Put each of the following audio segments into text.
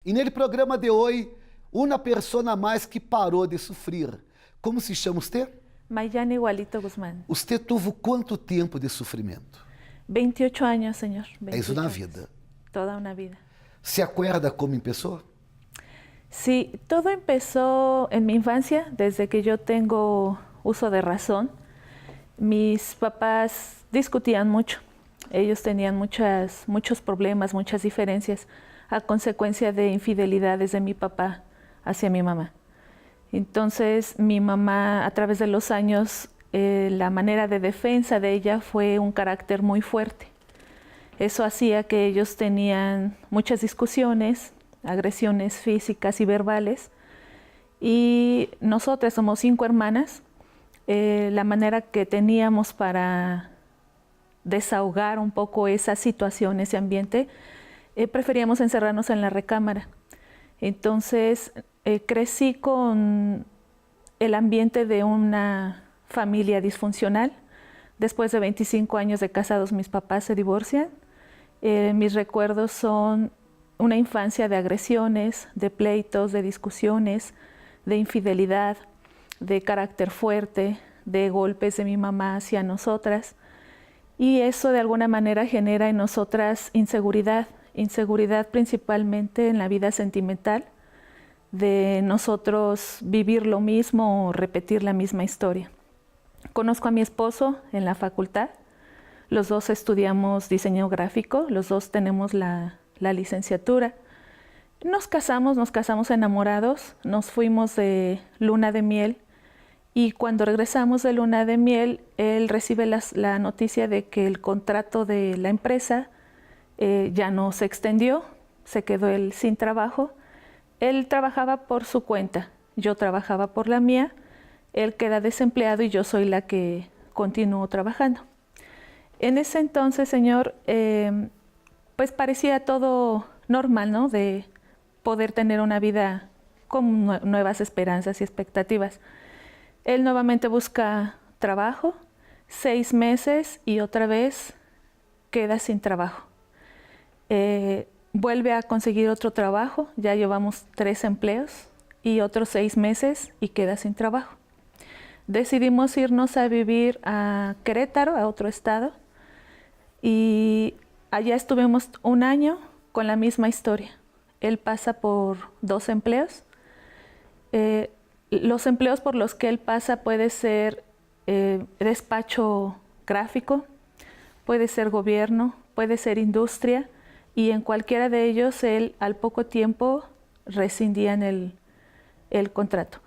E nele programa de hoje, uma pessoa mais que parou de sofrer. Como se chama você? Mayani Igualito Guzmán. Você teve quanto tempo de sofrimento? 28 años, señor. É isso 28 na años. vida. Toda una vida. Se acuerda como empezó? Sí, todo empezó en mi infancia, desde que yo tengo uso de razón. Mis papás discutían mucho. Ellos tenían muchos problemas, muchas diferencias a consecuencia de infidelidades de mi papá hacia mi mamá. Entonces, mi mamá, a través de los años, la manera de defensa de ella fue un carácter muy fuerte. Eso hacía que ellos tenían muchas discusiones, agresiones físicas y verbales. Y nosotras somos 5 hermanas. La manera que teníamos para desahogar un poco esa situación, ese ambiente, preferíamos encerrarnos en la recámara. Entonces, crecí con el ambiente de una familia disfuncional. Después de 25 años de casados, mis papás se divorcian. Mis recuerdos son una infancia de agresiones, de pleitos, de discusiones, de infidelidad, de carácter fuerte, de golpes de mi mamá hacia nosotras. Y eso de alguna manera genera en nosotras inseguridad principalmente en la vida sentimental, de nosotros vivir lo mismo o repetir la misma historia. Conozco a mi esposo en la facultad, los dos estudiamos diseño gráfico, los dos tenemos la licenciatura. Nos casamos enamorados, nos fuimos de luna de miel y cuando regresamos de luna de miel, él recibe la noticia de que el contrato de la empresa ya no se extendió, se quedó él sin trabajo. Él trabajaba por su cuenta, yo trabajaba por la mía, él queda desempleado y yo soy la que continúo trabajando. En ese entonces, señor, pues parecía todo normal, ¿no? De poder tener una vida con nuevas esperanzas y expectativas. Él nuevamente busca trabajo, 6 meses y otra vez queda sin trabajo. Vuelve a conseguir otro trabajo, ya llevamos 3 empleos y otros 6 meses y queda sin trabajo. Decidimos irnos a vivir a Querétaro, a otro estado, y allá estuvimos 1 año con la misma historia. Él pasa por 2 empleos. Los empleos por los que él pasa puede ser despacho gráfico, puede ser gobierno, puede ser industria, y en cualquiera de ellos él al poco tiempo rescindían el contrato.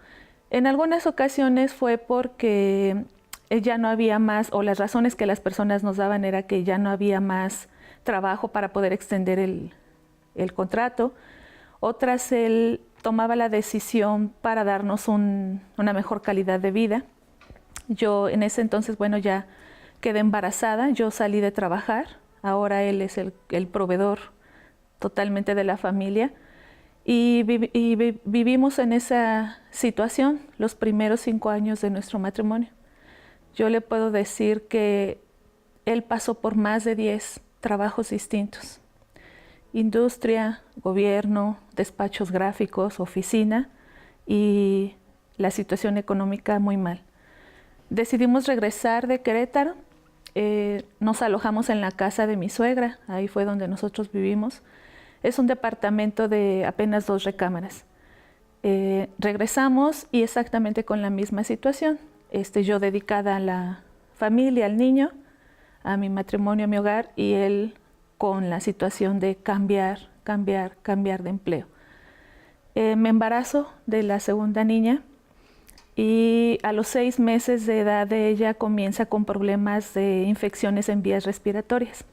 En algunas ocasiones fue porque ya no había más, o las razones que las personas nos daban era que ya no había más trabajo para poder extender el contrato. Otras él tomaba la decisión para darnos una mejor calidad de vida. Yo en ese entonces, bueno, ya quedé embarazada, yo salí de trabajar, ahora él es el proveedor totalmente de la familia y vivimos en esa situación los primeros 5 años de nuestro matrimonio. Yo le puedo decir que él pasó por más de 10 trabajos distintos. Industria, gobierno, despachos gráficos, oficina y la situación económica muy mal. Decidimos regresar de Querétaro, nos alojamos en la casa de mi suegra, ahí fue donde nosotros vivimos. Es un departamento de apenas 2 recámaras. Regresamos y exactamente con la misma situación. Yo dedicada a la familia, al niño, a mi matrimonio, a mi hogar, y él con la situación de cambiar de empleo. Me embarazo de la segunda niña y a los 6 meses de edad de ella comienza con problemas de infecciones en vías respiratorias.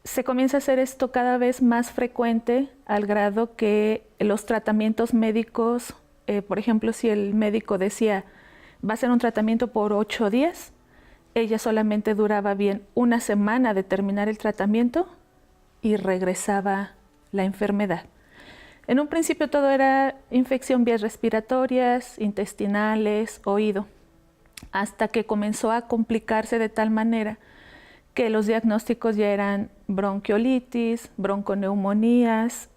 Se comienza a hacer esto cada vez más frecuente al grado que los tratamientos médicos, por ejemplo, si el médico decía va a ser un tratamiento por 8 días, ella solamente duraba bien 1 semana de terminar el tratamiento y regresaba la enfermedad. En un principio todo era infección vías respiratorias, intestinales, oído, hasta que comenzó a complicarse de tal manera que los diagnósticos ya eran bronquiolitis, bronconeumonías,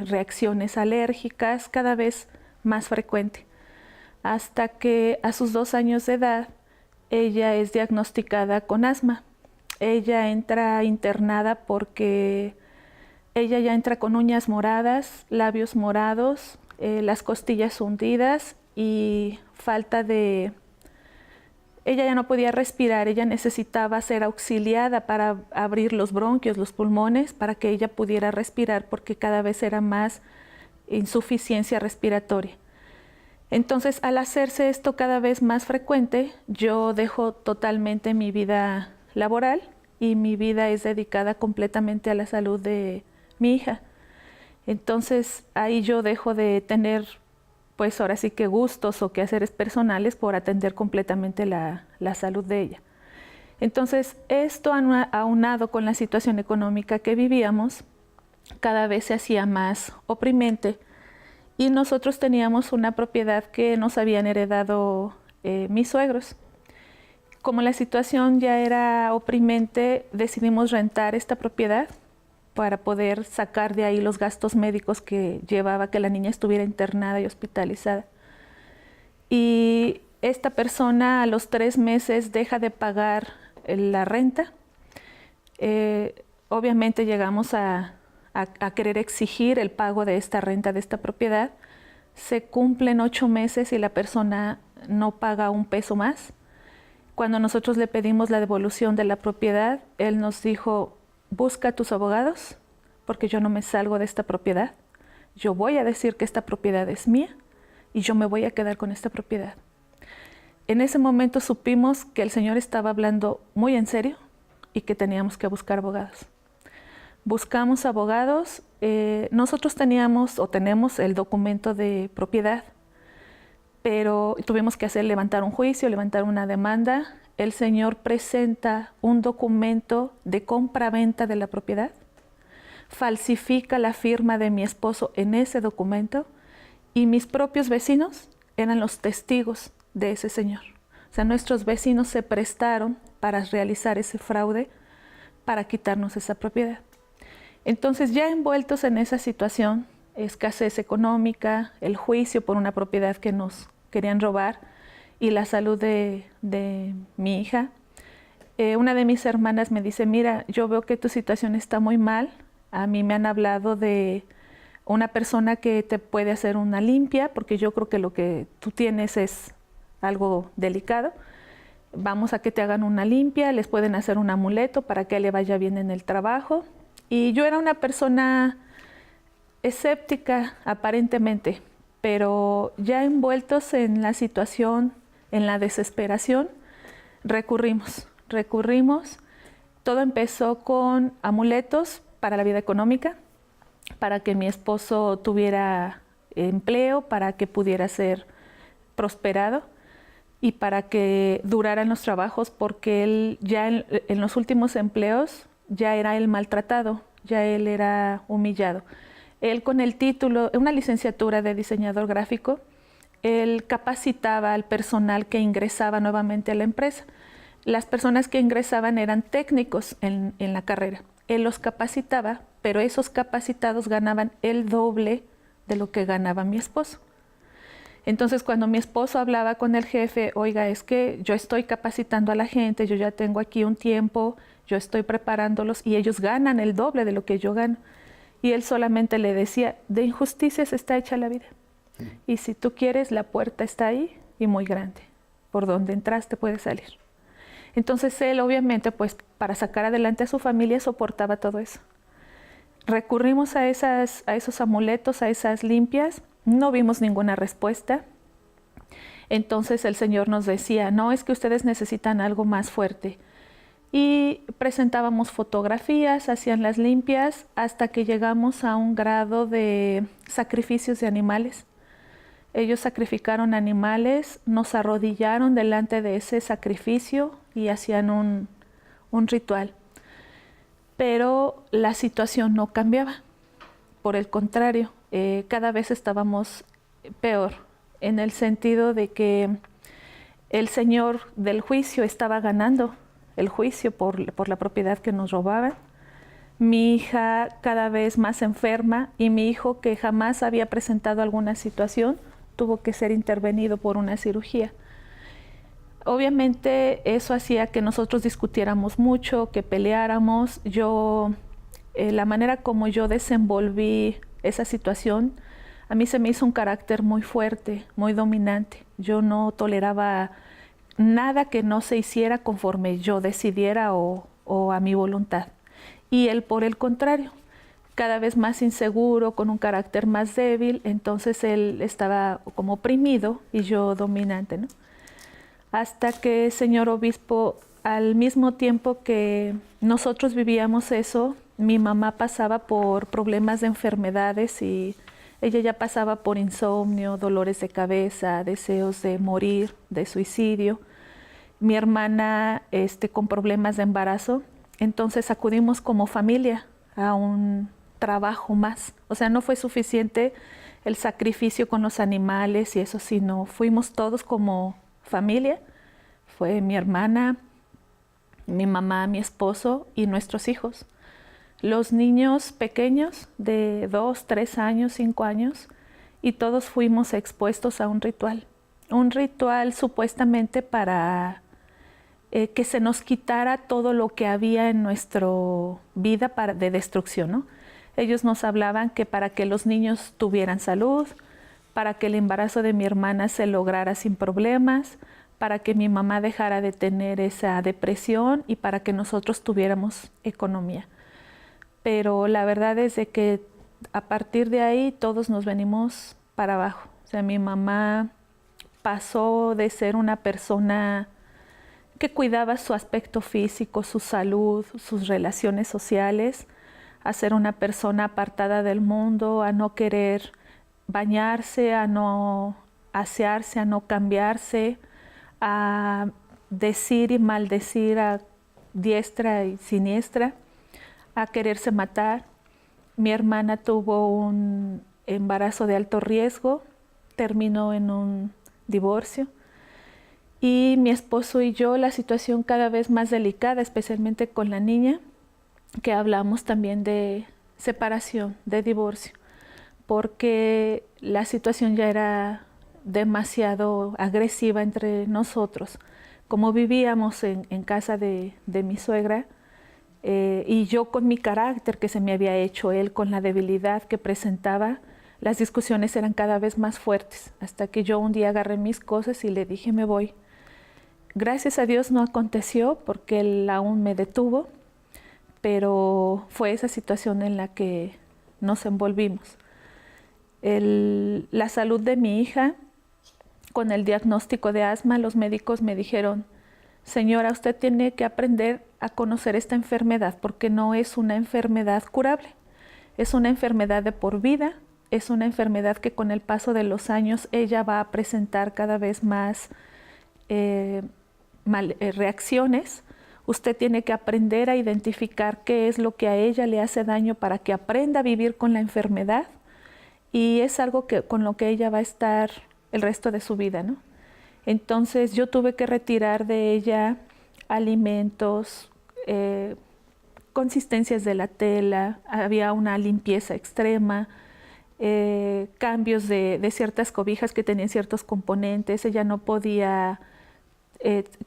reacciones alérgicas, cada vez más frecuente. Hasta que a sus 2 años de edad, ella es diagnosticada con asma. Ella entra internada porque ella ya entra con uñas moradas, labios morados, las costillas hundidas y falta de... Ella ya no podía respirar, ella necesitaba ser auxiliada para abrir los bronquios, los pulmones, para que ella pudiera respirar porque cada vez era más insuficiencia respiratoria. Entonces, al hacerse esto cada vez más frecuente, yo dejo totalmente mi vida laboral y mi vida es dedicada completamente a la salud de mi hija. Entonces, ahí yo dejo de tener, pues ahora sí que gustos o quehaceres personales por atender completamente la salud de ella. Entonces, esto aunado con la situación económica que vivíamos, cada vez se hacía más oprimente. Y nosotros teníamos una propiedad que nos habían heredado mis suegros. Como la situación ya era oprimente, decidimos rentar esta propiedad para poder sacar de ahí los gastos médicos que llevaba que la niña estuviera internada y hospitalizada. Y esta persona a los 3 meses deja de pagar la renta. Obviamente llegamos a querer exigir el pago de esta renta de esta propiedad. Se cumplen 8 meses y la persona no paga un peso más. Cuando nosotros le pedimos la devolución de la propiedad, él nos dijo, busca a tus abogados porque yo no me salgo de esta propiedad. Yo voy a decir que esta propiedad es mía y yo me voy a quedar con esta propiedad. En ese momento supimos que el señor estaba hablando muy en serio y que teníamos que buscar abogados. Buscamos abogados, nosotros teníamos o tenemos el documento de propiedad, pero tuvimos que levantar un juicio, levantar una demanda. El señor presenta un documento de compra-venta de la propiedad, falsifica la firma de mi esposo en ese documento y mis propios vecinos eran los testigos de ese señor. O sea, nuestros vecinos se prestaron para realizar ese fraude para quitarnos esa propiedad. Entonces, ya envueltos en esa situación, escasez económica, el juicio por una propiedad que nos querían robar y la salud de mi hija, una de mis hermanas me dice, mira, yo veo que tu situación está muy mal. A mí me han hablado de una persona que te puede hacer una limpia, porque yo creo que lo que tú tienes es algo delicado. Vamos a que te hagan una limpia, les pueden hacer un amuleto para que le vaya bien en el trabajo. Y yo era una persona escéptica aparentemente, pero ya envueltos en la situación, en la desesperación, recurrimos. Todo empezó con amuletos para la vida económica, para que mi esposo tuviera empleo, para que pudiera ser prosperado y para que duraran los trabajos, porque él ya en los últimos empleos ya era el maltratado, ya él era humillado. Él con el título, una licenciatura de diseñador gráfico, él capacitaba al personal que ingresaba nuevamente a la empresa. Las personas que ingresaban eran técnicos en la carrera. Él los capacitaba, pero esos capacitados ganaban el doble de lo que ganaba mi esposo. Entonces, cuando mi esposo hablaba con el jefe, oiga, es que yo estoy capacitando a la gente, yo ya tengo aquí un tiempo, yo estoy preparándolos y ellos ganan el doble de lo que yo gano. Y él solamente le decía, de injusticias está hecha la vida. Sí. Y si tú quieres, la puerta está ahí y muy grande. Por donde entraste puedes salir. Entonces él obviamente, pues para sacar adelante a su familia, soportaba todo eso. Recurrimos a esos amuletos, a esas limpias, no vimos ninguna respuesta. Entonces el Señor nos decía, no, es que ustedes necesitan algo más fuerte. Y presentábamos fotografías, hacían las limpias, hasta que llegamos a un grado de sacrificios de animales. Ellos sacrificaron animales, nos arrodillaron delante de ese sacrificio y hacían un ritual. Pero la situación no cambiaba. Por el contrario, cada vez estábamos peor, en el sentido de que el Señor del juicio estaba ganando. el juicio por la propiedad que nos robaban. Mi hija cada vez más enferma y mi hijo, que jamás había presentado alguna situación, tuvo que ser intervenido por una cirugía. Obviamente eso hacía que nosotros discutiéramos mucho, que peleáramos. La manera como yo desenvolví esa situación, a mí se me hizo un carácter muy fuerte, muy dominante. Yo no toleraba nada que no se hiciera conforme yo decidiera o a mi voluntad. Y él, por el contrario, cada vez más inseguro, con un carácter más débil, entonces él estaba como oprimido y yo dominante, ¿no? Hasta que, señor obispo, al mismo tiempo que nosotros vivíamos eso, mi mamá pasaba por problemas de enfermedades y ella ya pasaba por insomnio, dolores de cabeza, deseos de morir, de suicidio. Mi hermana con problemas de embarazo. Entonces acudimos como familia a un trabajo más. O sea, no fue suficiente el sacrificio con los animales y eso, sino fuimos todos como familia. Fue mi hermana, mi mamá, mi esposo y nuestros hijos. Los niños pequeños de 2, 3 años, 5 años, y todos fuimos expuestos a un ritual. Un ritual supuestamente para que se nos quitara todo lo que había en nuestra vida de destrucción, ¿no? Ellos nos hablaban que para que los niños tuvieran salud, para que el embarazo de mi hermana se lograra sin problemas, para que mi mamá dejara de tener esa depresión y para que nosotros tuviéramos economía. Pero la verdad es de que a partir de ahí todos nos venimos para abajo. O sea, mi mamá pasó de ser una persona que cuidaba su aspecto físico, su salud, sus relaciones sociales, a ser una persona apartada del mundo, a no querer bañarse, a no asearse, a no cambiarse, a decir y maldecir a diestra y siniestra, a quererse matar. Mi hermana tuvo un embarazo de alto riesgo, terminó en un divorcio. Y mi esposo y yo, la situación cada vez más delicada, especialmente con la niña, que hablamos también de separación, de divorcio, porque la situación ya era demasiado agresiva entre nosotros. Como vivíamos en casa de mi suegra, y yo con mi carácter que se me había hecho, él con la debilidad que presentaba, las discusiones eran cada vez más fuertes, hasta que yo un día agarré mis cosas y le dije, me voy. Gracias a Dios no aconteció porque él aún me detuvo, pero fue esa situación en la que nos envolvimos. La salud de mi hija, con el diagnóstico de asma, los médicos me dijeron, señora, usted tiene que aprender a conocer esta enfermedad porque no es una enfermedad curable, es una enfermedad de por vida, es una enfermedad que con el paso de los años ella va a presentar cada vez más reacciones. Usted tiene que aprender a identificar qué es lo que a ella le hace daño para que aprenda a vivir con la enfermedad y es algo con lo que ella va a estar el resto de su vida, ¿no? Entonces yo tuve que retirar de ella alimentos, consistencias de la tela, había una limpieza extrema, cambios de ciertas cobijas que tenían ciertos componentes, ella no podía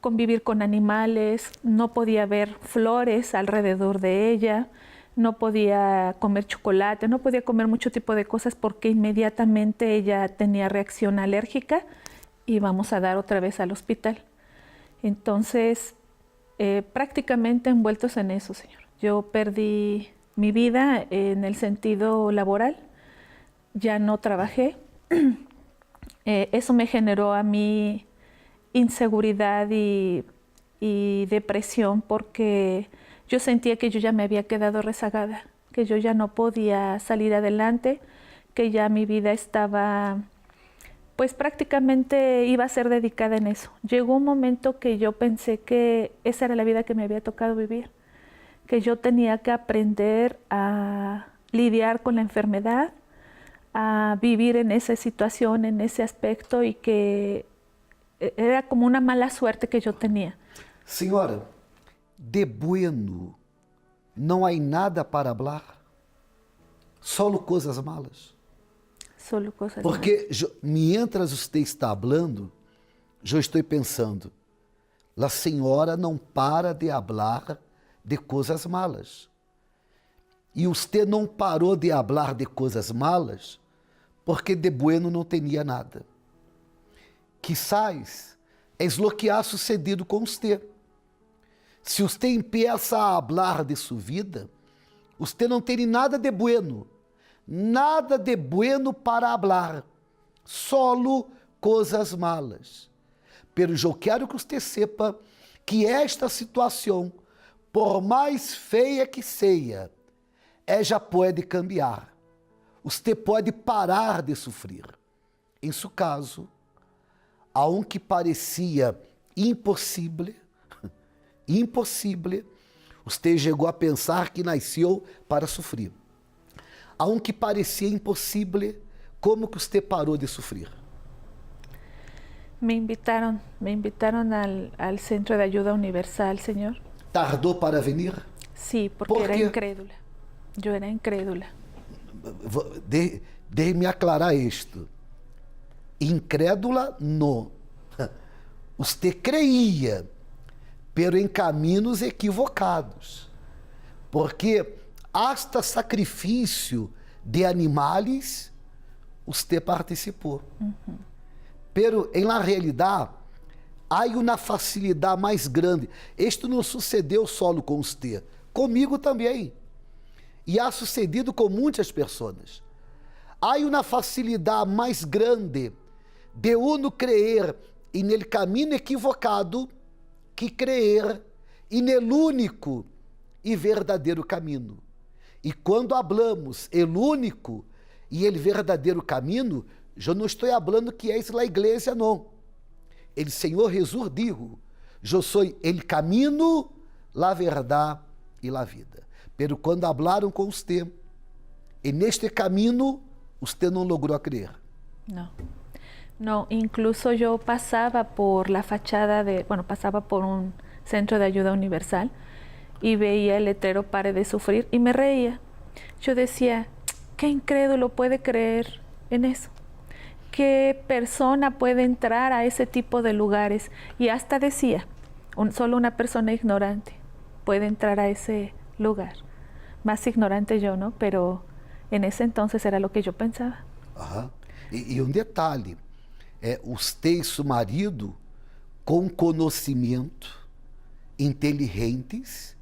convivir con animales, no podía ver flores alrededor de ella, no podía comer chocolate, no podía comer mucho tipo de cosas porque inmediatamente ella tenía reacción alérgica y vamos a dar otra vez al hospital. Entonces, prácticamente envueltos en eso, señor. Yo perdí mi vida en el sentido laboral, ya no trabajé. Eso me generó a mí inseguridad y depresión porque yo sentía que yo ya me había quedado rezagada, que yo ya no podía salir adelante, que ya mi vida estaba, pues prácticamente iba a ser dedicada en eso. Llegó un momento que yo pensé que esa era la vida que me había tocado vivir, que yo tenía que aprender a lidiar con la enfermedad, a vivir en esa situación, en ese aspecto y que era como una mala suerte que yo tenía. Senhora, de bueno não há nada para hablar, solo coisas malas. Solo cosas malas. Porque mientras você está falando, eu estou pensando, a senhora não para de hablar de coisas malas. E você não parou de hablar de coisas malas porque de bueno não tinha nada. Quizás é lo que ha sucedido com você. Se você empieza a hablar de sua vida, você não tem nada de bueno para hablar, solo coisas malas. Pero eu quero que você sepa que esta situação, por mais feia que seja, já pode cambiar. Você pode parar de sofrer. Em seu caso, aunque parecia impossível, você chegou a pensar que nasceu para sofrer. Aunque parecia impossível, como que você parou de sofrer? Me invitaron al Centro de Ayuda Universal, Señor. Tardou para venir? Sí, porque ¿Por era qué? incrédula. Yo era incrédula. Deixe-me aclarar isto. Incrédula, não. Você creia, pero em caminhos equivocados. Porque hasta sacrifício de animais, você participou. Pero, em la realidade, há uma facilidade mais grande. Isto não sucedeu só com você, comigo também. E há sucedido com muitas pessoas. Há uma facilidade mais grande de uno creer en el caminho equivocado que creer en el único e verdadeiro caminho. E quando hablamos el único e el verdadeiro caminho, eu não estou falando que é a igreja, não. El Senhor Jesus dijo, eu sou el caminho, la verdade e la vida. Pero quando hablaram com você, en este caminho, você não logrou crer. No. No, incluso yo pasaba por la fachada pasaba por un centro de ayuda universal y veía el letrero "Pare de sufrir" y me reía. Yo decía, ¿qué incrédulo puede creer en eso? ¿Qué persona puede entrar a ese tipo de lugares? Y hasta decía, solo una persona ignorante puede entrar a ese lugar. Más ignorante yo, ¿no? Pero en ese entonces era lo que yo pensaba. Aham. E um detalhe, você e seu marido, com conhecimento, inteligentes,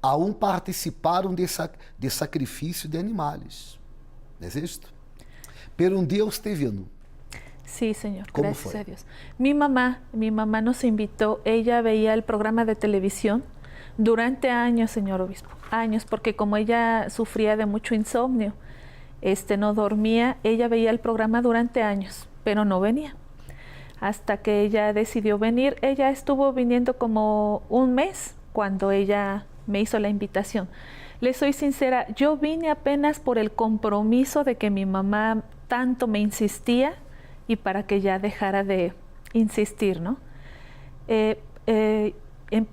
aún participaram de sacrifício de animais. Não é isto? Pero um dia você vino. Sí, Señor, ¿Cómo gracias fue? a Dios. Mi mamá nos invitó, ella veía el programa de televisión durante años, señor obispo, años, porque como ella sufría de mucho insomnio, no dormía, ella veía el programa durante años, pero no venía. Hasta que ella decidió venir, ella estuvo viniendo como un mes cuando ella me hizo la invitación. Le soy sincera, yo vine apenas por el compromiso de que mi mamá tanto me insistía y para que ya dejara de insistir, ¿no?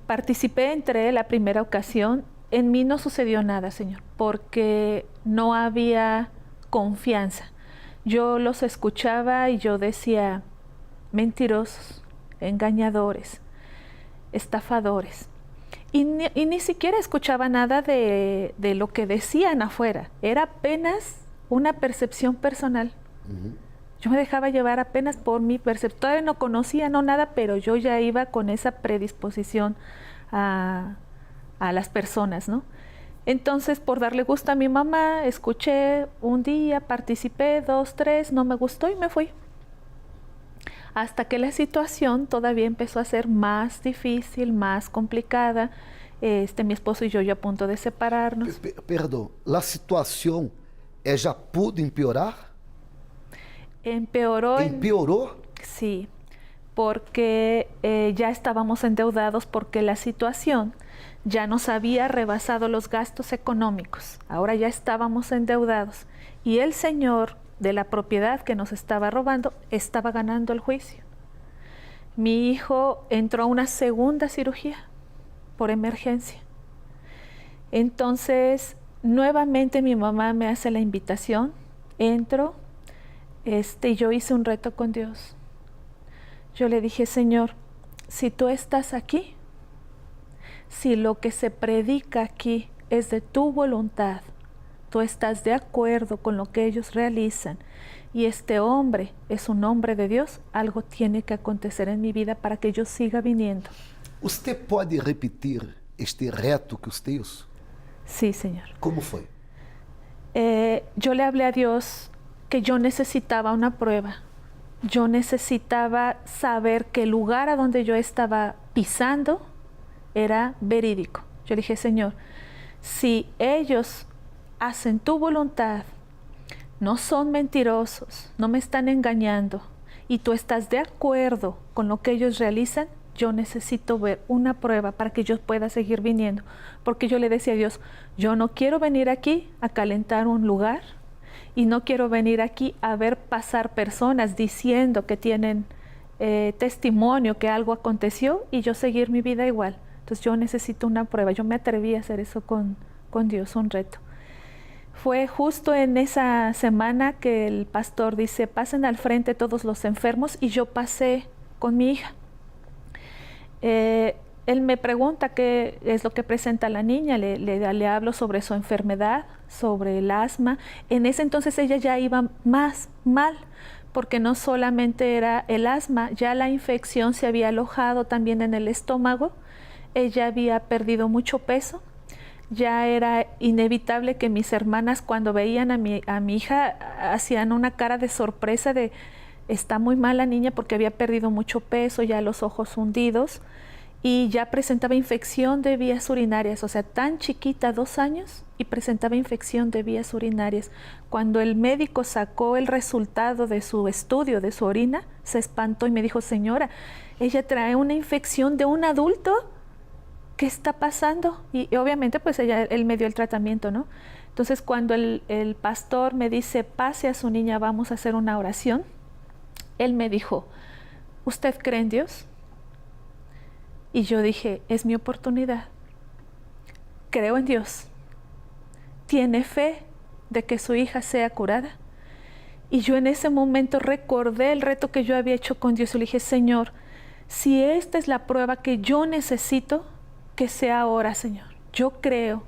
Participé, entré la primera ocasión, en mí no sucedió nada, Señor, porque no había confianza. Yo los escuchaba y yo decía, mentirosos, engañadores, estafadores. Y ni siquiera escuchaba nada de lo que decían afuera. Era apenas una percepción personal. Yo me dejaba llevar apenas por mi percepción. Todavía no conocía, no nada, pero yo ya iba con esa predisposición a las personas, ¿no? Entonces, por darle gusto a mi mamá, escuché un día, participé, 2, 3, no me gustó y me fui. Hasta que la situación todavía empezó a ser más difícil, más complicada. Mi esposo y yo ya a punto de separarnos. Perdão, a situação já pudo empeorar? Empeoró. ¿Empeoró? Sí, porque ya estábamos endeudados porque la situación ya nos había rebasado los gastos económicos. Ahora ya estábamos endeudados y el señor de la propiedad que nos estaba robando estaba ganando el juicio. Mi hijo entró a una segunda cirugía por emergencia. Entonces, nuevamente mi mamá me hace la invitación, entro, y yo hice un reto con Dios. Yo le dije, Señor, si tú estás aquí, si lo que se predica aquí es de tu voluntad, tú estás de acuerdo con lo que ellos realizan, y este hombre es un hombre de Dios, algo tiene que acontecer en mi vida para que yo siga viniendo. Usted pode repetir este reto que usted hizo? Sí, Señor. Como foi? Yo le hablé a Dios que yo necesitaba una prueba. Yo necesitaba saber que el lugar a donde yo estaba pisando era verídico. Yo le dije, Señor, si ellos hacen tu voluntad, no son mentirosos, no me están engañando, y tú estás de acuerdo con lo que ellos realizan, yo necesito ver una prueba para que yo pueda seguir viniendo. Porque yo le decía a Dios, yo no quiero venir aquí a calentar un lugar, y no quiero venir aquí a ver pasar personas diciendo que tienen testimonio, que algo aconteció, y yo seguir mi vida igual. Entonces yo necesito una prueba. Yo me atreví a hacer eso con Dios, un reto. Fue justo en esa semana que el pastor dice, pasen al frente todos los enfermos, y yo pasé con mi hija. Él me pregunta qué es lo que presenta la niña, le hablo sobre su enfermedad, sobre el asma. En ese entonces ella ya iba más mal, porque no solamente era el asma, ya la infección se había alojado también en el estómago, ella había perdido mucho peso, ya era inevitable que mis hermanas cuando veían a mi hija hacían una cara de sorpresa de está muy mal la niña porque había perdido mucho peso, ya los ojos hundidos, y ya presentaba infección de vías urinarias, o sea, tan chiquita, 2 años, y presentaba infección de vías urinarias. Cuando el médico sacó el resultado de su estudio, de su orina, se espantó y me dijo, señora, ella trae una infección de un adulto, ¿qué está pasando? Y obviamente pues él me dio el tratamiento, ¿no? Entonces cuando el pastor me dice, pase a su niña, vamos a hacer una oración, él me dijo, ¿usted cree en Dios? Y yo dije, es mi oportunidad. Creo en Dios. ¿Tiene fe de que su hija sea curada? Y yo en ese momento recordé el reto que yo había hecho con Dios. Y le dije, Señor, si esta es la prueba que yo necesito, que sea ahora, Señor. Yo creo.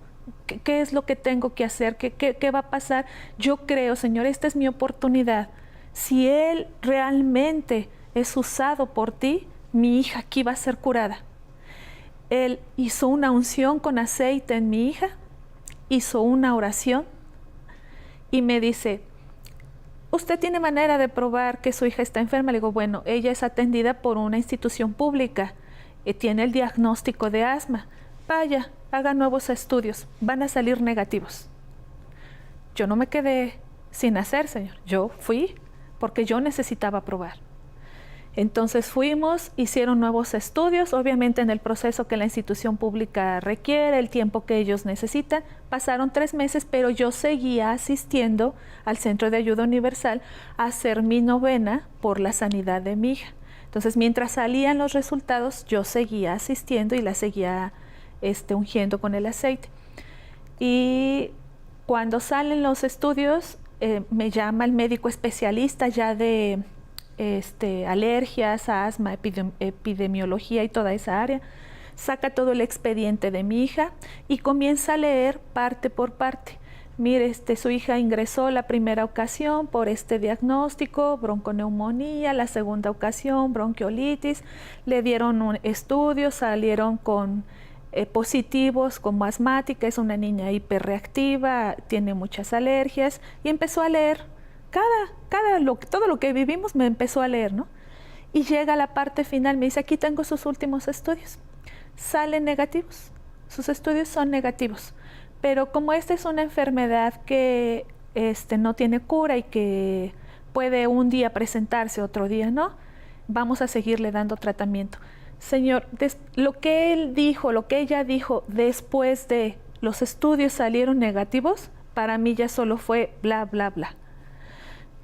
¿Qué es lo que tengo que hacer? ¿Qué va a pasar? Yo creo, Señor, esta es mi oportunidad. Si Él realmente es usado por ti, mi hija aquí va a ser curada. Él hizo una unción con aceite en mi hija, hizo una oración y me dice, ¿usted tiene manera de probar que su hija está enferma? Le digo, bueno, ella es atendida por una institución pública, tiene el diagnóstico de asma. Vaya, haga nuevos estudios, van a salir negativos. Yo no me quedé sin hacer, Señor. Yo fui porque yo necesitaba probar. Entonces fuimos, hicieron nuevos estudios, obviamente en el proceso que la institución pública requiere, el tiempo que ellos necesitan. Pasaron 3 meses, pero yo seguía asistiendo al Centro de Ayuda Universal a hacer mi novena por la sanidad de mi hija. Entonces, mientras salían los resultados, yo seguía asistiendo y la seguía ungiendo con el aceite. Y cuando salen los estudios, me llama el médico especialista ya de alergias, asma, epidemiología y toda esa área, saca todo el expediente de mi hija y comienza a leer parte por parte. Mire, su hija ingresó la primera ocasión por este diagnóstico, bronconeumonía, la segunda ocasión, bronquiolitis, le dieron estudios, salieron con positivos como asmática, es una niña hiperreactiva, tiene muchas alergias, y empezó a leer todo lo que vivimos me empezó a leer, ¿no? Y llega a la parte final, me dice, aquí tengo sus últimos estudios. Salen negativos, sus estudios son negativos. Pero como esta es una enfermedad que no tiene cura y que puede un día presentarse, otro día no, vamos a seguirle dando tratamiento. Señor, lo que él dijo, lo que ella dijo después de los estudios salieron negativos, para mí ya solo fue bla, bla, bla.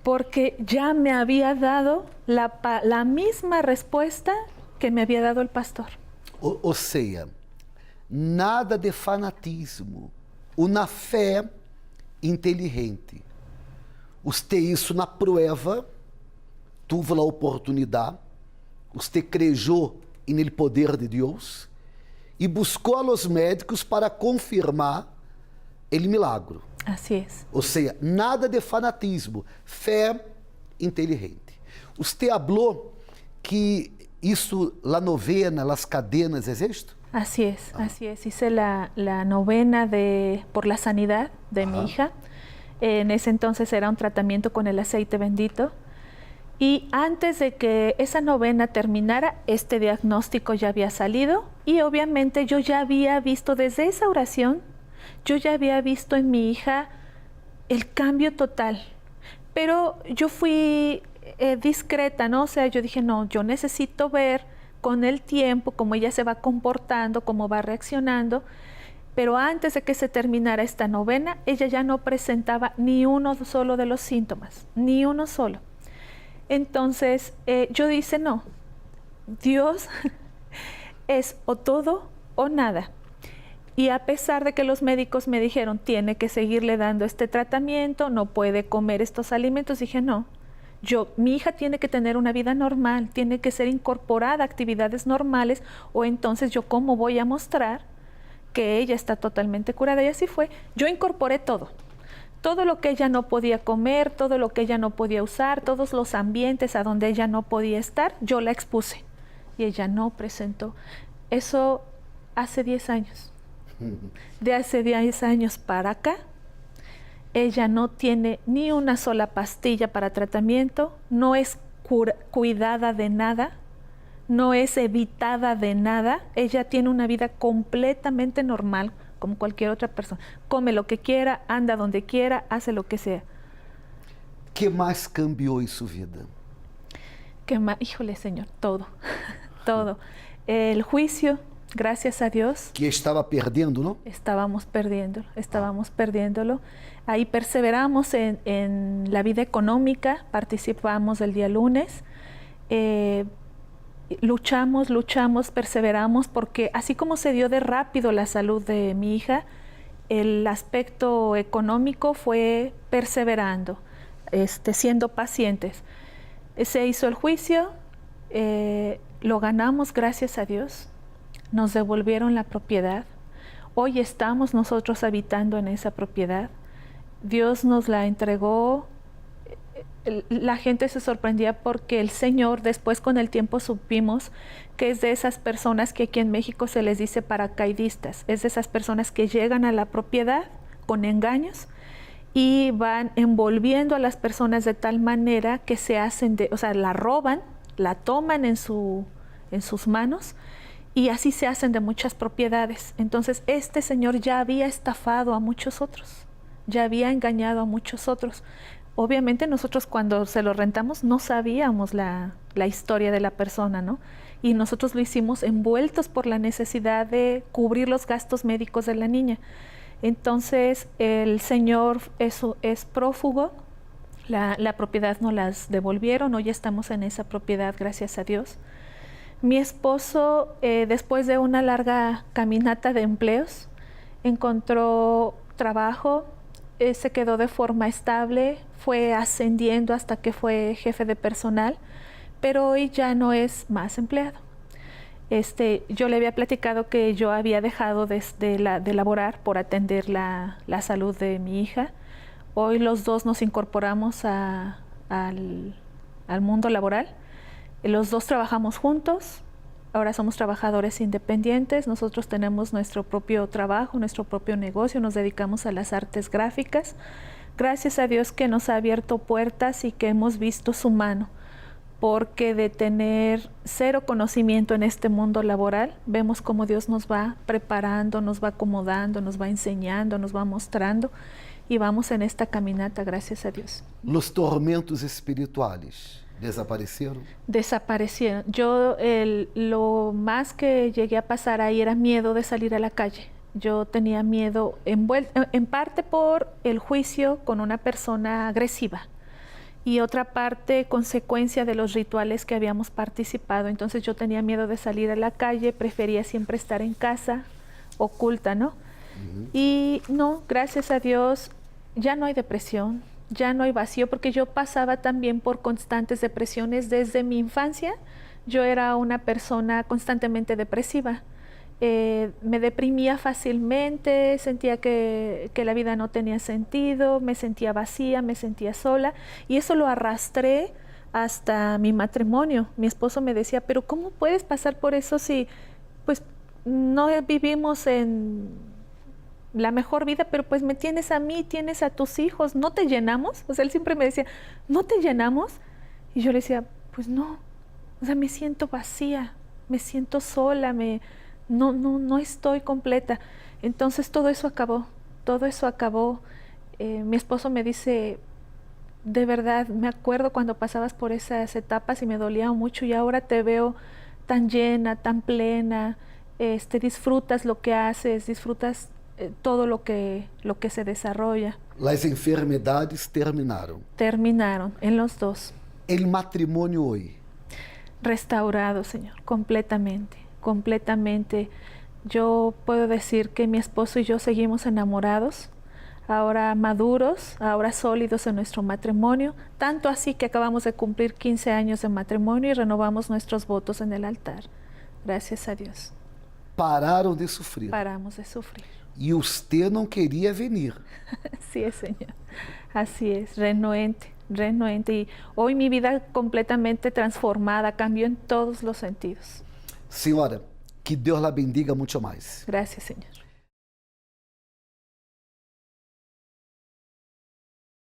Porque ya me había dado la misma respuesta que me había dado el pastor. Ou seja, nada de fanatismo, uma fé inteligente. Usted isso na prueba, tuvo a oportunidade, usted creyó en el poder de Deus e buscou a los médicos para confirmar el milagro. Así es. Ou seja, nada de fanatismo, fé inteligente. Usted falou que isso, la novena, las cadenas, ¿es esto? Así es, así es. Hice la novena por la sanidad de mi hija. En ese entonces era un tratamiento con el aceite bendito. Y antes de que esa novena terminara, este diagnóstico ya había salido y obviamente yo ya había visto desde esa oración, yo ya había visto en mi hija el cambio total. Pero yo fui discreta, ¿no? O sea, yo dije, no, yo necesito ver con el tiempo cómo ella se va comportando, cómo va reaccionando. Pero antes de que se terminara esta novena, ella ya no presentaba ni uno solo de los síntomas, ni uno solo. Entonces, yo dije, no, Dios es o todo o nada. Y a pesar de que los médicos me dijeron, tiene que seguirle dando este tratamiento, no puede comer estos alimentos, dije, no, mi hija tiene que tener una vida normal, tiene que ser incorporada a actividades normales, o entonces yo cómo voy a mostrar que ella está totalmente curada. Y así fue, yo incorporé todo. Todo lo que ella no podía comer, todo lo que ella no podía usar, todos los ambientes a donde ella no podía estar, yo la expuse. Y ella no presentó. Eso hace 10 años. De hace 10 años para acá, ella no tiene ni una sola pastilla para tratamiento, no es cuidada de nada, no es evitada de nada. Ella tiene una vida completamente normal, como cualquier otra persona. Come lo que quiera, anda donde quiera, hace lo que sea. ¿Qué más cambió en su vida? ¿Qué más? Híjole, Señor, todo, todo. El juicio, gracias a Dios. Que estaba perdiendo, ¿no? Estábamos perdiéndolo. Ahí perseveramos en la vida económica, participamos el día lunes. Luchamos, perseveramos, porque así como se dio de rápido la salud de mi hija, el aspecto económico fue perseverando, siendo pacientes. Se hizo el juicio, lo ganamos, gracias a Dios, nos devolvieron la propiedad. Hoy estamos nosotros habitando en esa propiedad. Dios nos la entregó. La gente se sorprendía porque el Señor, después con el tiempo supimos que es de esas personas que aquí en México se les dice paracaidistas, es de esas personas que llegan a la propiedad con engaños y van envolviendo a las personas de tal manera que se hacen la roban, la toman en sus manos y así se hacen de muchas propiedades. Entonces este señor ya había estafado a muchos otros, ya había engañado a muchos otros. Obviamente nosotros cuando se lo rentamos no sabíamos la historia de la persona, ¿no? Y nosotros lo hicimos envueltos por la necesidad de cubrir los gastos médicos de la niña. Entonces el señor es prófugo, la propiedad nos las devolvieron, hoy estamos en esa propiedad, gracias a Dios. Mi esposo, después de una larga caminata de empleos, encontró trabajo, se quedó de forma estable, fue ascendiendo hasta que fue jefe de personal, pero hoy ya no es más empleado. Yo le había platicado que yo había dejado de laborar por atender la salud de mi hija. Hoy los dos nos incorporamos al mundo laboral. Los dos trabajamos juntos. Ahora somos trabajadores independientes, nosotros tenemos nuestro propio trabajo, nuestro propio negocio, nos dedicamos a las artes gráficas. Gracias a Dios que nos ha abierto puertas y que hemos visto su mano, porque de tener cero conocimiento en este mundo laboral, vemos cómo Dios nos va preparando, nos va acomodando, nos va enseñando, nos va mostrando y vamos en esta caminata, gracias a Dios. Los tormentos espirituales. ¿Desaparecieron? Desaparecieron. Yo lo más que llegué a pasar ahí era miedo de salir a la calle. Yo tenía miedo, en parte por el juicio con una persona agresiva y otra parte consecuencia de los rituales que habíamos participado. Entonces yo tenía miedo de salir a la calle, prefería siempre estar en casa, oculta, ¿no? Y no, gracias a Dios, ya no hay depresión, ya no hay vacío, porque yo pasaba también por constantes depresiones desde mi infancia. Yo era una persona constantemente depresiva. Me deprimía fácilmente, sentía que la vida no tenía sentido, me sentía vacía, me sentía sola, y eso lo arrastré hasta mi matrimonio. Mi esposo me decía, pero ¿cómo puedes pasar por eso si pues no vivimos en la mejor vida, pero pues me tienes a mí, tienes a tus hijos, ¿no te llenamos? O sea, él siempre me decía, ¿no te llenamos? Y yo le decía, pues no, o sea, me siento vacía, me siento sola, no estoy completa. Entonces todo eso acabó, todo eso acabó. Mi esposo me dice, de verdad, me acuerdo cuando pasabas por esas etapas y me dolía mucho, y ahora te veo tan llena, tan plena, disfrutas lo que haces, disfrutas todo lo que se desarrolla. Las enfermedades terminaron. Terminaron en los dos. El matrimonio hoy. Restaurado, Señor, completamente, completamente. Yo puedo decir que mi esposo y yo seguimos enamorados, ahora maduros, ahora sólidos en nuestro matrimonio, tanto así que acabamos de cumplir 15 años de matrimonio y renovamos nuestros votos en el altar. Gracias a Dios. Pararam de sofrer. Paramos de sufrir. E usted não queria venir. Así es, Señor. Así es, renuente, renuente. Y hoy mi vida completamente transformada, cambió en todos los sentidos. Senhora, que Deus la bendiga muito mais. Gracias, Señor.